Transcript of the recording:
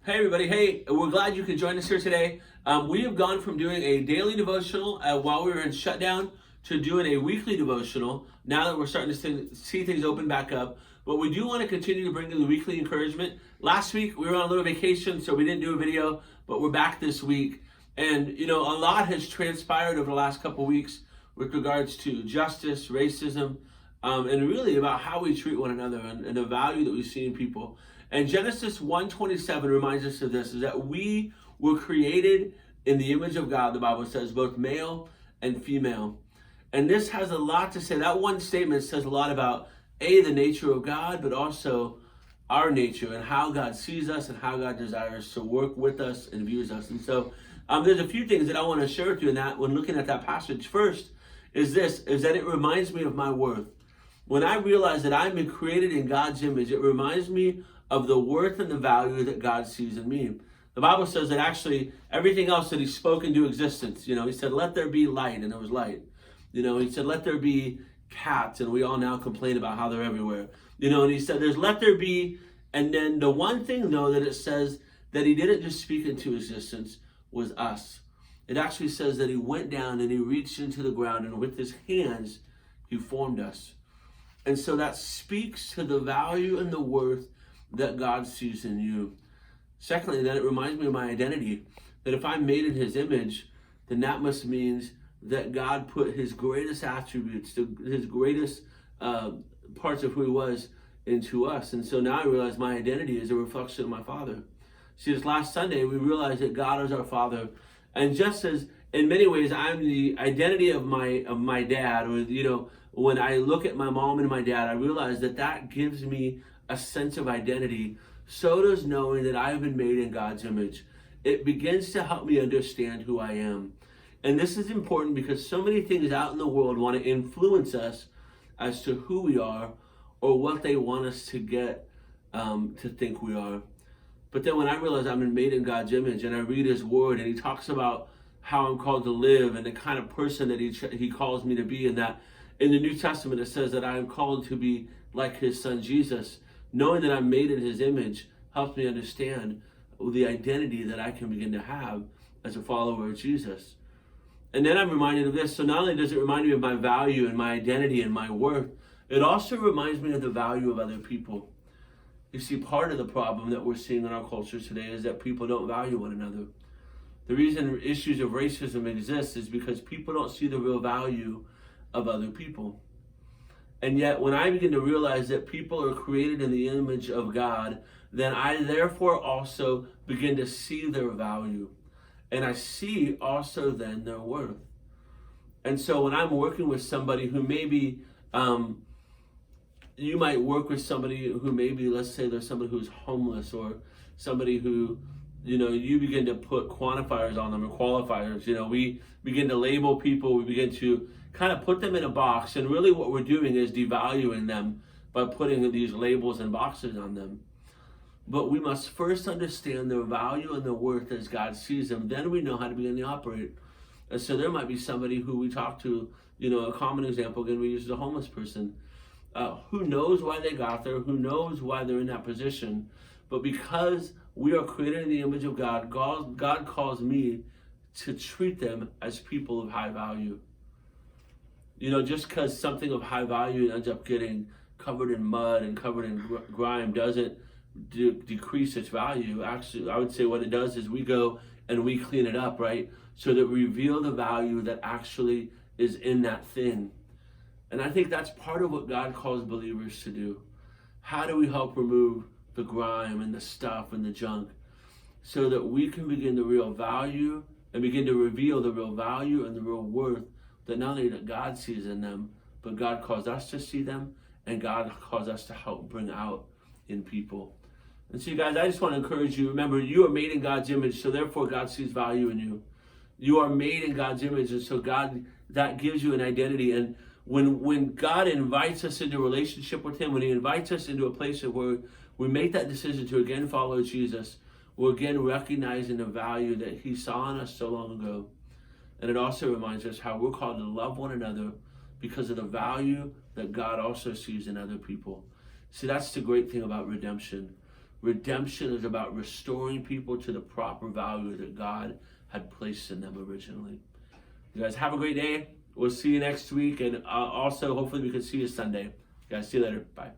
Hey everybody, hey, we're glad you could join us here today. We have gone from doing a daily devotional while we were in shutdown to doing a weekly devotional now that we're starting to see things open back up. But we do want to continue to bring you the weekly encouragement. Last week we were on a little vacation, so we didn't do a video, but we're back this week. And a lot has transpired over the last couple of weeks with regards to justice, racism, and really about how we treat one another and the value that we see in people. And Genesis 1:27 reminds us of this, is that we were created in the image of God, the Bible says, both male and female. And this has a lot to say. That one statement says a lot about, the nature of God, but also our nature and how God sees us and how God desires to work with us and views us. And so there's a few things that I want to share with you in that when looking at that passage. First is that it reminds me of my worth. When I realize that I've been created in God's image, it reminds me of the worth and the value that God sees in me. The Bible says that actually everything else that he spoke into existence, he said, let there be light, and there was light. He said, let there be cats, and we all now complain about how they're everywhere. And he said, there's let there be, and then the one thing though that it says that he didn't just speak into existence was us. It actually says that he went down and he reached into the ground, and with his hands, he formed us. And so that speaks to the value and the worth that God sees in you. Secondly, that it reminds me of my identity, that if I'm made in his image, then that must mean that God put his greatest attributes, his greatest parts of who he was into us. And so now I realize my identity is a reflection of my Father. See, this last Sunday, we realized that God is our Father. And just as in many ways I'm the identity of my dad, or when I look at my mom and my dad, I realize that gives me a sense of identity. So does knowing that I've been made in God's image. It begins to help me understand who I am. And this is important because so many things out in the world want to influence us as to who we are or what they want us to get to think we are. But then when I realize I'm made in God's image and I read his word and he talks about how I'm called to live and the kind of person that he calls me to be, and that in the New Testament it says that I am called to be like his son Jesus. Knowing that I'm made in his image helps me understand the identity that I can begin to have as a follower of Jesus. And then I'm reminded of this. So not only does it remind me of my value and my identity and my worth, it also reminds me of the value of other people. You see, part of the problem that we're seeing in our culture today is that people don't value one another. The reason issues of racism exist is because people don't see the real value of other people. And yet, when I begin to realize that people are created in the image of God, then I therefore also begin to see their value. And I see also then their worth. And so when I'm working with somebody who maybe, you might work with somebody who maybe, let's say there's somebody who's homeless, or somebody who, you begin to put quantifiers on them, or qualifiers. We begin to label people, we begin to kind of put them in a box, and really what we're doing is devaluing them by putting these labels and boxes on them. But we must first understand their value and their worth as God sees them. Then we know how to begin to operate. And so there might be somebody who we talk to, a common example, again, we use a homeless person, who knows why they got there, who knows why they're in that position. But because we are created in the image of God, God calls me to treat them as people of high value. Just because something of high value ends up getting covered in mud and covered in grime doesn't decrease its value. Actually, I would say what it does is we go and we clean it up, right? So that we reveal the value that actually is in that thing. And I think that's part of what God calls believers to do. How do we help remove the grime and the stuff and the junk so that we can begin the real value and begin to reveal the real value and the real worth that not only that God sees in them, but God calls us to see them, and God calls us to help bring out in people. And so you guys, I just want to encourage you, remember, you are made in God's image, so therefore God sees value in you. You are made in God's image, and so that gives you an identity. And when God invites us into a relationship with him, when he invites us into a place where we make that decision to again follow Jesus, we're again recognizing the value that he saw in us so long ago. And it also reminds us how we're called to love one another because of the value that God also sees in other people. See, that's the great thing about redemption. Redemption is about restoring people to the proper value that God had placed in them originally. You guys have a great day. We'll see you next week, and also hopefully we can see you Sunday. You guys, see you later. Bye.